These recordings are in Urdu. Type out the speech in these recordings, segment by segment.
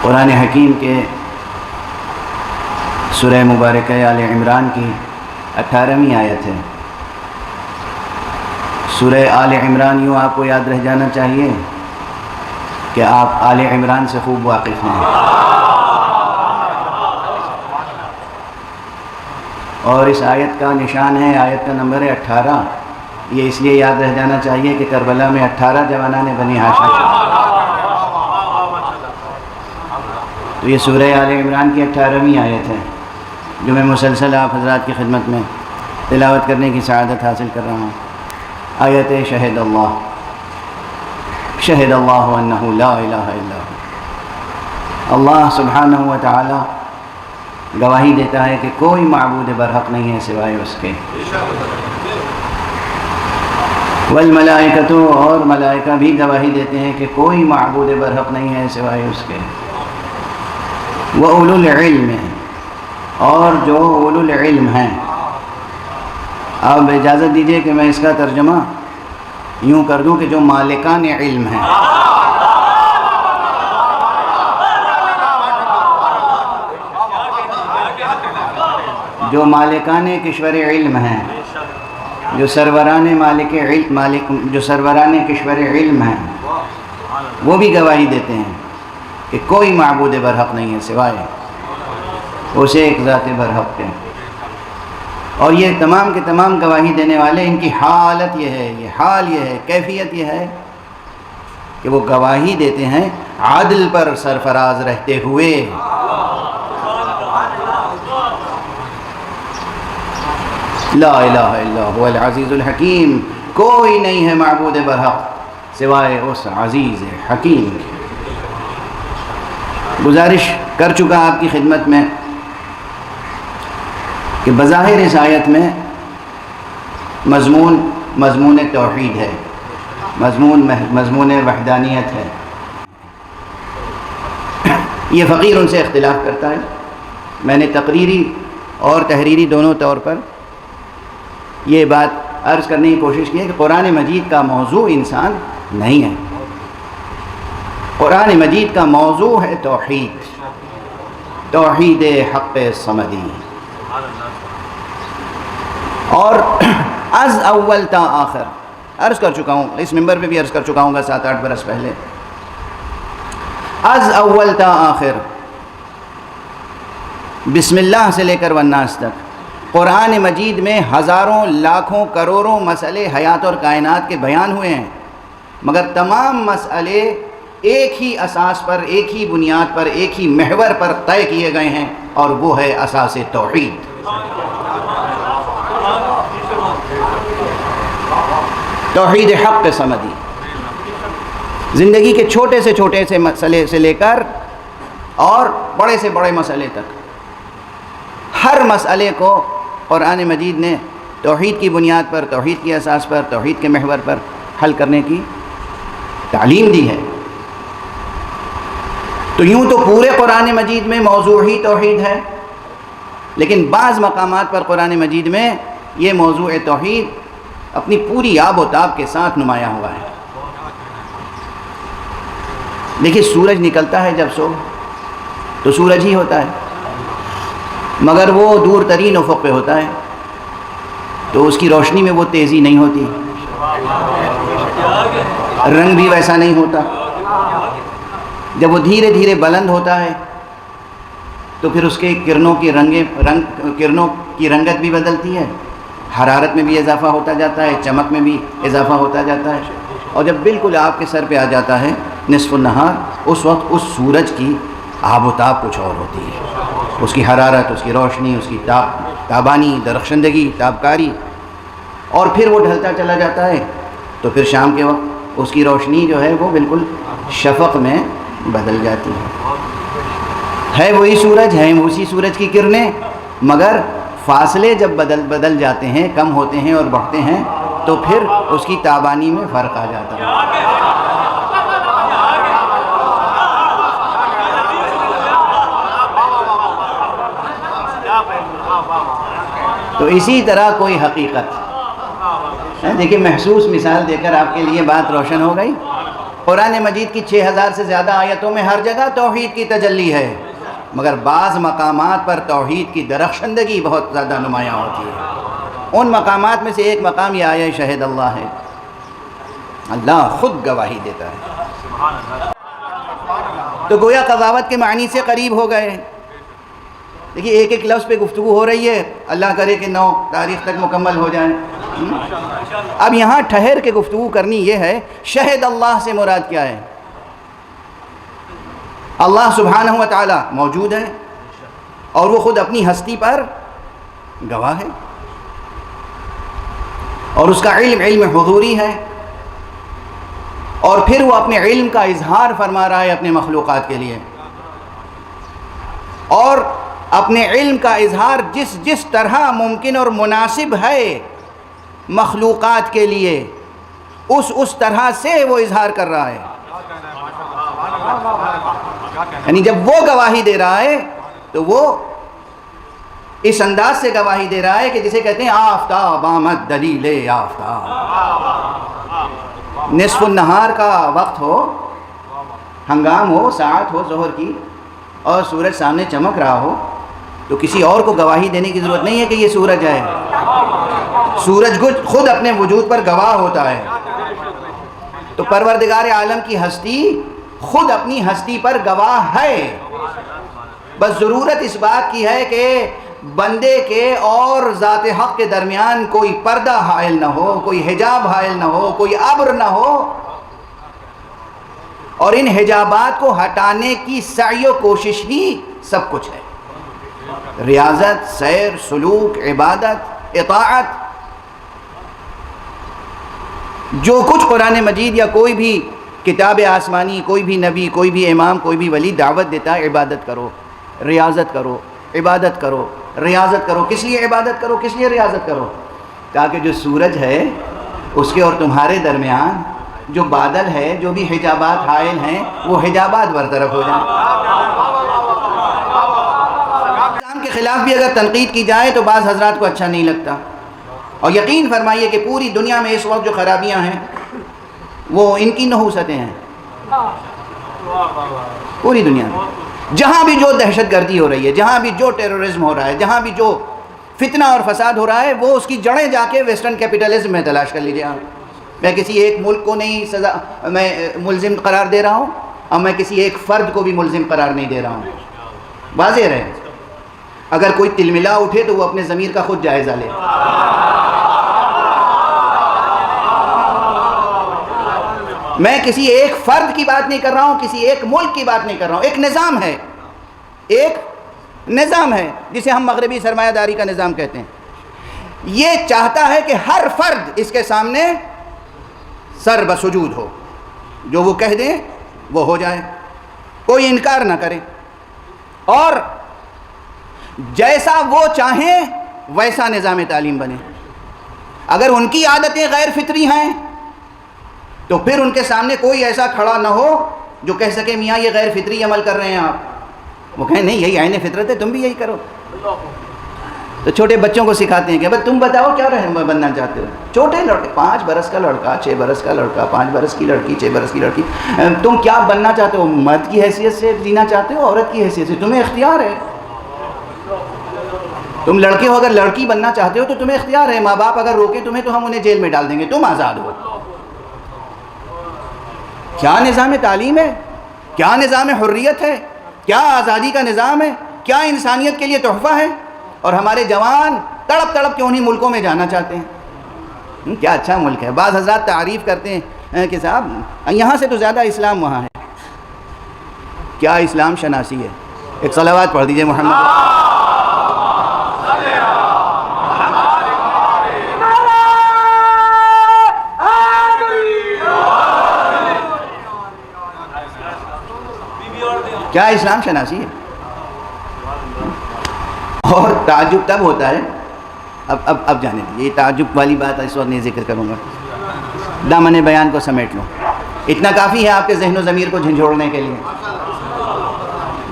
قرآن حکیم کے سورہ مبارکہ آل عمران کی 18ویں آیت ہے۔ سورہ آل عمران یوں آپ کو یاد رہ جانا چاہیے کہ آپ آل عمران سے خوب واقف ہیں، اور اس آیت کا نشان ہے، آیت کا نمبر ہے 18۔ یہ اس لیے یاد رہ جانا چاہیے کہ کربلا میں 18 جوانان بنی ہاشم، تو یہ سورہ آل عمران کی 18ویں آیت ہے جو میں مسلسل آپ حضرات کی خدمت میں تلاوت کرنے کی سعادت حاصل کر رہا ہوں۔ آیت شہد اللہ انہ لا الہ الا ہو، اللہ سبحانہ و تعالی گواہی دیتا ہے کہ کوئی معبود برحق نہیں ہے سوائے اس کے، والملائکۃ، اور ملائکہ بھی گواہی دیتے ہیں کہ کوئی معبود برحق نہیں ہے سوائے اس کے، وَأُولُو الْعِلْمِ، اور جو اولو العلم ہیں۔ اب اجازت دیجئے کہ میں اس کا ترجمہ یوں کر دوں کہ جو مالکان علم ہیں، جو مالکان کشور علم ہیں، جو سروران جو سروران کشور علم ہیں، وہ بھی گواہی دیتے ہیں کہ کوئی معبود برحق نہیں ہے سوائے اسے ایک ذات برحق کے۔ اور یہ تمام کے تمام گواہی دینے والے، ان کی حالت یہ ہے، یہ حال یہ ہے، کیفیت یہ ہے کہ وہ گواہی دیتے ہیں عدل پر سرفراز رہتے ہوئے۔ لا الہ الا هو العزیز الحکیم، کوئی نہیں ہے معبود برحق سوائے اس عزیز حکیم کے۔ گزارش کر چکا آپ کی خدمت میں کہ بظاہر اس آیت میں مضمون توحید ہے، مضمون وحدانیت ہے۔ یہ فقیر ان سے اختلاف کرتا ہے۔ میں نے تقریری اور تحریری دونوں طور پر یہ بات عرض کرنے کی کوشش کی ہے کہ قرآن مجید کا موضوع انسان نہیں ہے، قرآن مجید کا موضوع ہے توحید حق صمدی، اور از اول تا آخر عرض کر چکا ہوں، اس منبر پہ بھی عرض کر چکا ہوں گا 7-8 برس پہلے، از اول تا آخر بسم اللہ سے لے کر والناس تک قرآن مجید میں ہزاروں لاکھوں کروڑوں مسئلے حیات اور کائنات کے بیان ہوئے ہیں، مگر تمام مسئلے ایک ہی اساس پر، ایک ہی بنیاد پر، ایک ہی محور پر طے کیے گئے ہیں، اور وہ ہے اساس توحید۔ توحید حق صمدی، زندگی کے چھوٹے سے مسئلے سے لے کر اور بڑے سے بڑے مسئلے تک، ہر مسئلے کو قرآن مجید نے توحید کی بنیاد پر، توحید کی اساس پر، توحید کے محور پر حل کرنے کی تعلیم دی ہے۔ تو یوں تو پورے قرآن مجید میں موضوع ہی توحید ہے، لیکن بعض مقامات پر قرآن مجید میں یہ موضوع توحید اپنی پوری آب و تاب کے ساتھ نمایاں ہوا ہے۔ دیکھیے، سورج نکلتا ہے جب صبح تو سورج ہی ہوتا ہے، مگر وہ دور ترین افق پہ ہوتا ہے تو اس کی روشنی میں وہ تیزی نہیں ہوتی، رنگ بھی ویسا نہیں ہوتا۔ جب وہ دھیرے دھیرے بلند ہوتا ہے تو پھر اس کے کرنوں کی رنگت بھی بدلتی ہے، حرارت میں بھی اضافہ ہوتا جاتا ہے، چمک میں بھی اضافہ ہوتا جاتا ہے، اور جب بالکل آپ کے سر پہ آ جاتا ہے نصف النہار، اس وقت اس سورج کی آب و تاب کچھ اور ہوتی ہے، اس کی حرارت، اس کی روشنی، اس کی تابانی، درخشندگی، تابکاری، اور پھر وہ ڈھلتا چلا جاتا ہے تو پھر شام کے وقت اس کی روشنی جو ہے وہ بالکل شفق میں بدل جاتی ہے وہی سورج، ہیں اسی سورج کی کرنیں، مگر فاصلے جب بدل جاتے ہیں، کم ہوتے ہیں اور بڑھتے ہیں تو پھر اس کی تابانی میں فرق آ جاتا ہے۔ تو اسی طرح کوئی حقیقت، دیکھیں محسوس مثال دے کر آپ کے لیے بات روشن ہو گئی قرآن مجید کی 6000 سے زیادہ آیتوں میں ہر جگہ توحید کی تجلی ہے، مگر بعض مقامات پر توحید کی درخشندگی بہت زیادہ نمایاں ہوتی ہے۔ ان مقامات میں سے ایک مقام یہ آیا شہد اللہ ہے، اللہ خود گواہی دیتا ہے۔ تو گویا قضاوت کے معنی سے قریب ہو گئے۔ دیکھیے ایک ایک لفظ پہ گفتگو ہو رہی ہے، اللہ کرے کہ 9 تاریخ تک مکمل ہو جائیں۔ اب یہاں ٹھہر کے گفتگو کرنی یہ ہے، شہد اللہ سے مراد کیا ہے؟ اللہ سبحانہ و تعالی موجود ہے اور وہ خود اپنی ہستی پر گواہ ہے، اور اس کا علم علم حضوری ہے، اور پھر وہ اپنے علم کا اظہار فرما رہا ہے اپنے مخلوقات کے لیے، اور اپنے علم کا اظہار جس جس طرح ممکن اور مناسب ہے مخلوقات کے لیے اس طرح سے وہ اظہار کر رہا ہے۔ یعنی جب وہ گواہی دے رہا ہے تو وہ اس انداز سے گواہی دے رہا ہے کہ جسے کہتے ہیں آفتاب آمد دلیل آفتاب۔ نصف النہار کا وقت ہو، ہنگام ہو، ساعت ہو ظہر کی، اور سورج سامنے چمک رہا ہو تو کسی اور کو گواہی دینے کی ضرورت نہیں ہے کہ یہ سورج ہے، سورج خود اپنے وجود پر گواہ ہوتا ہے۔ تو پروردگار عالم کی ہستی خود اپنی ہستی پر گواہ ہے، بس ضرورت اس بات کی ہے کہ بندے کے اور ذات حق کے درمیان کوئی پردہ حائل نہ ہو، کوئی حجاب حائل نہ ہو، کوئی عبر نہ ہو، اور ان حجابات کو ہٹانے کی سعی و کوشش ہی سب کچھ ہے۔ ریاضت، سیر، سلوک، عبادت، اطاعت، جو کچھ قرآن مجید یا کوئی بھی کتاب آسمانی، کوئی بھی نبی، کوئی بھی امام، کوئی بھی ولی دعوت دیتا ہے، عبادت کرو، ریاضت کرو، عبادت کرو، ریاضت کرو۔ کس لیے عبادت کرو، کس لیے ریاضت کرو؟ تاکہ جو سورج ہے اس کے اور تمہارے درمیان جو بادل ہے، جو بھی حجابات حائل ہیں، وہ حجابات برطرف ہو جائیں۔ اسلام کے خلاف بھی اگر تنقید کی جائے تو بعض حضرات کو اچھا نہیں لگتا، اور یقین فرمائیے کہ پوری دنیا میں اس وقت جو خرابیاں ہیں وہ ان کی نحوستیں ہیں۔ پوری دنیا میں جہاں بھی جو دہشت گردی ہو رہی ہے، جہاں بھی جو ٹیررزم ہو رہا ہے، جہاں بھی جو فتنہ اور فساد ہو رہا ہے، وہ اس کی جڑیں جا کے ویسٹرن کیپٹلزم میں تلاش کر لیجیے آپ۔ میں کسی ایک ملک کو نہیں میں ملزم قرار دے رہا ہوں، اور میں کسی ایک فرد کو بھی ملزم قرار نہیں دے رہا ہوں۔ واضح رہے، اگر کوئی تلملا اٹھے تو وہ اپنے ضمیر کا خود جائزہ لے۔ میں کسی ایک فرد کی بات نہیں کر رہا ہوں، کسی ایک ملک کی بات نہیں کر رہا ہوں۔ ایک نظام ہے، ایک نظام ہے جسے ہم مغربی سرمایہ داری کا نظام کہتے ہیں۔ یہ چاہتا ہے کہ ہر فرد اس کے سامنے سر بسجود ہو، جو وہ کہہ دیں وہ ہو جائے، کوئی انکار نہ کرے، اور جیسا وہ چاہیں ویسا نظام تعلیم بنے۔ اگر ان کی عادتیں غیر فطری ہیں تو پھر ان کے سامنے کوئی ایسا کھڑا نہ ہو جو کہہ سکے میاں یہ غیر فطری عمل کر رہے ہیں آپ۔ وہ کہیں نہیں یہی عین فطرت ہے، تم بھی یہی کرو۔ تو چھوٹے بچوں کو سکھاتے ہیں کہ بھائی تم بتاؤ کیا بننا چاہتے ہو؟ چھوٹے لڑکے، 5 برس کا لڑکا، 6 برس کا لڑکا، 5 برس کی لڑکی، 6 برس کی لڑکی، تم کیا بننا چاہتے ہو؟ مرد کی حیثیت سے جینا چاہتے ہو، عورت کی حیثیت سے؟ تمہیں اختیار ہے۔ تم لڑکے ہو، اگر لڑکی بننا چاہتے ہو تو تمہیں اختیار ہے۔ ماں باپ اگر روکے تمہیں تو ہم انہیں جیل میں ڈال دیں گے، تم آزاد ہو۔ کیا نظام تعلیم ہے، کیا نظام حریت ہے، کیا آزادی کا نظام ہے، کیا انسانیت کے لیے تحفہ ہے، اور ہمارے جوان تڑپ تڑپ کے انہی ملکوں میں جانا چاہتے ہیں۔ کیا اچھا ملک ہے۔ بعض حضرات تعریف کرتے ہیں کہ صاحب یہاں سے تو زیادہ اسلام وہاں ہے۔ کیا اسلام شناسی ہے؟ ایک صلوات پڑھ دیجئے محمد۔ کیا اسلام شناسی ہے؟ اور تعجب تب ہوتا ہے، اب جانے دیجیے، یہ تعجب والی بات اس وقت نہیں ذکر کروں گا، دامن بیان کو سمیٹ لوں، اتنا کافی ہے آپ کے ذہن و ضمیر کو جھنجھوڑنے کے لیے۔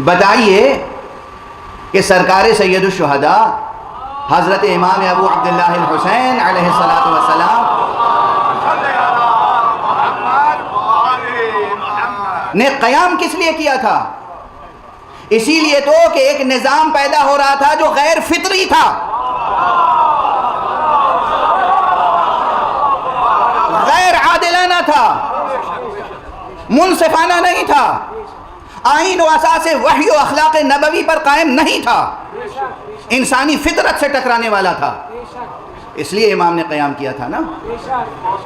بتائیے کہ سرکار سید الشہداء حضرت امام ابو عبداللہ الحسین علیہ الصلوۃ والسلام نے قیام کس لیے کیا تھا؟ اسی لیے تو کہ ایک نظام پیدا ہو رہا تھا جو غیر فطری تھا، غیر عادلانہ تھا، منصفانہ نہیں تھا، آئین و اساس وحی و اخلاق نبوی پر قائم نہیں تھا، انسانی فطرت سے ٹکرانے والا تھا۔ اس لیے امام نے قیام کیا تھا نا۔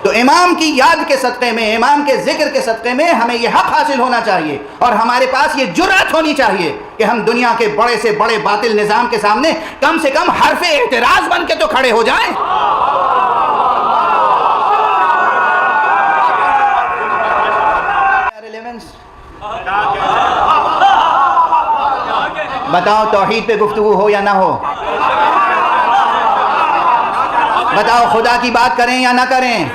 تو امام کی یاد کے صدقے میں، امام کے ذکر کے صدقے میں ہمیں یہ حق حاصل ہونا چاہیے، اور ہمارے پاس یہ جرأت ہونی چاہیے کہ ہم دنیا کے بڑے سے بڑے باطل نظام کے سامنے کم سے کم حرف اعتراض بن کے تو کھڑے ہو جائیں۔ بتاؤ توحید پہ گفتگو ہو یا نہ ہو؟ بتاؤ خدا کی بات کریں یا نہ کریں؟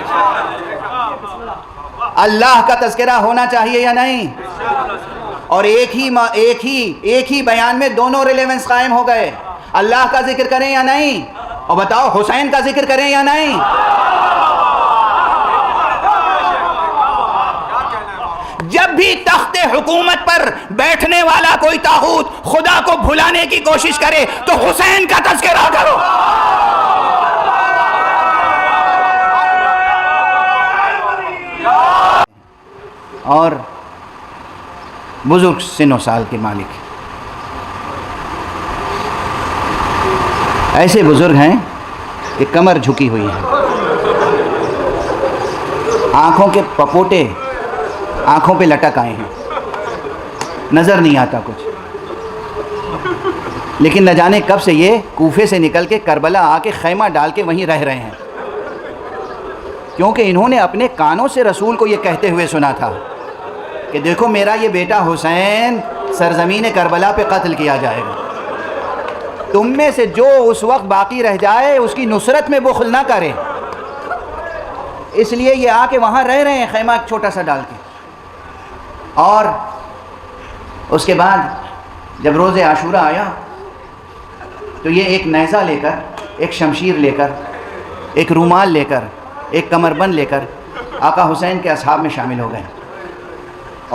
اللہ کا تذکرہ ہونا چاہیے یا نہیں؟ اور ایک ہی بیان میں دونوں ریلیونس قائم ہو گئے۔ اللہ کا ذکر کریں یا نہیں؟ اور بتاؤ حسین کا ذکر کریں یا نہیں؟ جب بھی تخت حکومت پر بیٹھنے والا کوئی طاغوت خدا کو بھلانے کی کوشش کرے تو حسین کا تذکرہ کرو۔ اور بزرگ سن و سال کے مالک ایسے بزرگ ہیں کہ کمر جھکی ہوئی ہے، آنکھوں کے پپوٹے آنکھوں پہ لٹک آئے ہیں، نظر نہیں آتا کچھ، لیکن نہ جانے کب سے یہ کوفے سے نکل کے کربلا آ کے خیمہ ڈال کے وہیں رہ رہے ہیں، کیونکہ انہوں نے اپنے کانوں سے رسول کو یہ کہتے ہوئے سنا تھا کہ دیکھو میرا یہ بیٹا حسین سرزمین کربلا پہ قتل کیا جائے گا، تم میں سے جو اس وقت باقی رہ جائے اس کی نصرت میں بخل نہ کرے، اس لیے یہ آ کے وہاں رہ رہے ہیں خیمہ چھوٹا سا ڈال کے۔ اور اس کے بعد جب روز عاشورہ آیا تو یہ ایک نیزہ لے کر، ایک شمشیر لے کر، ایک رومال لے کر، ایک کمر بند لے کر آقا حسین کے اصحاب میں شامل ہو گئے،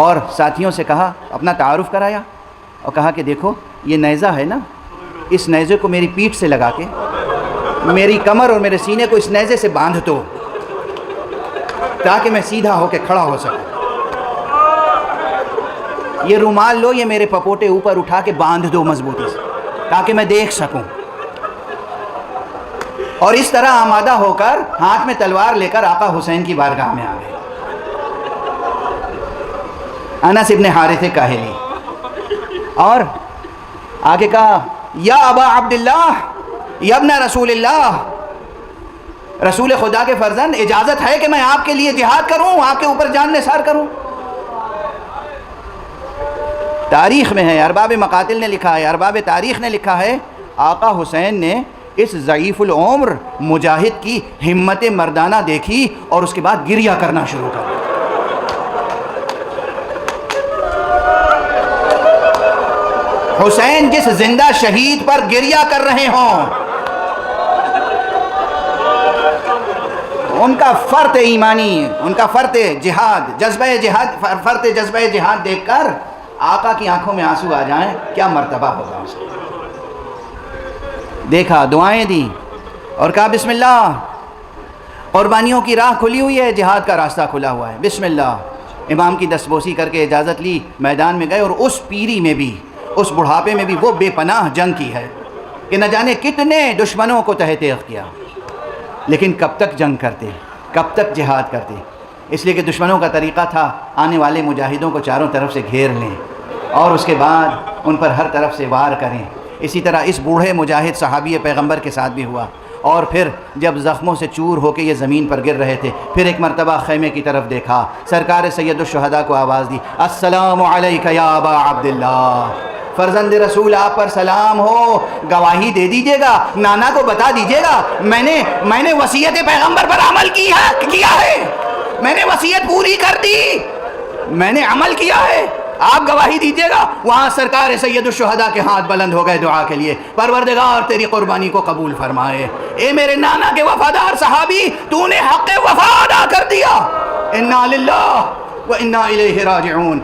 اور ساتھیوں سے کہا، اپنا تعارف کرایا اور کہا کہ دیکھو یہ نیزہ ہے نا، اس نیزے کو میری پیٹھ سے لگا کے میری کمر اور میرے سینے کو اس نیزے سے باندھ دو تاکہ میں سیدھا ہو کے کھڑا ہو سکوں، یہ رومال لو، یہ میرے پپوٹے اوپر اٹھا کے باندھ دو مضبوطی سے تاکہ میں دیکھ سکوں۔ اور اس طرح آمادہ ہو کر ہاتھ میں تلوار لے کر آقا حسین کی بارگاہ میں آ گئے۔ انس ابن حارث کاہلی، اور آگے کہا یا ابا عبداللہ یا ابن رسول اللہ، رسول خدا کے فرزند اجازت ہے کہ میں آپ کے لیے جہاد کروں، آپ کے اوپر جان نثار کروں؟ تاریخ میں ہے، ارباب مقاتل نے لکھا ہے، ارباب تاریخ نے لکھا ہے، آقا حسین نے اس ضعیف العمر مجاہد کی ہمت مردانہ دیکھی اور اس کے بعد گریہ کرنا شروع کر دیا۔ حسین جس زندہ شہید پر گریہ کر رہے ہوں، ان کا فرط ایمانی، ان کا فرط جہاد، جذبہ جہاد، فرط جذبہ جہاد دیکھ کر آقا کی آنکھوں میں آنسو آ جائیں، کیا مرتبہ ہوگا اس کا؟ دیکھا، دعائیں دیں اور کہا بسم اللہ، قربانیوں کی راہ کھلی ہوئی ہے، جہاد کا راستہ کھلا ہوا ہے، بسم اللہ۔ امام کی دستبوسی کر کے اجازت لی، میدان میں گئے، اور اس پیری میں بھی، اس بڑھاپے میں بھی وہ بے پناہ جنگ کی ہے کہ نہ جانے کتنے دشمنوں کو تحت تیغ کیا، لیکن کب تک جنگ کرتے، کب تک جہاد کرتے؟ اس لیے کہ دشمنوں کا طریقہ تھا آنے والے مجاہدوں کو چاروں طرف سے گھیر لیں اور اس کے بعد ان پر ہر طرف سے وار کریں۔ اسی طرح اس بوڑھے مجاہد صحابی پیغمبر کے ساتھ بھی ہوا، اور پھر جب زخموں سے چور ہو کے یہ زمین پر گر رہے تھے، پھر ایک مرتبہ خیمے کی طرف دیکھا، سرکار سید الشہداء کو آواز دی، السلام علیک یا ابا عبداللہ، فرزند رسول آپ پر سلام ہو، گواہی دے دیجئے گا، نانا کو بتا دیجئے گا میں نے وصیت پیغمبر پر عمل کیا ہے، میں نے وصیت پوری کر دی، میں نے عمل کیا ہے، آپ گواہی دیجئے گا۔ وہاں سرکار سید الشہداء کے ہاتھ بلند ہو گئے دعا کے لیے، پروردگار تیری قربانی کو قبول فرمائے، اے میرے نانا کے وفادار صحابی، تو نے حق وفا ادا کر دیا، انا للہ و انا الیہ راجعون۔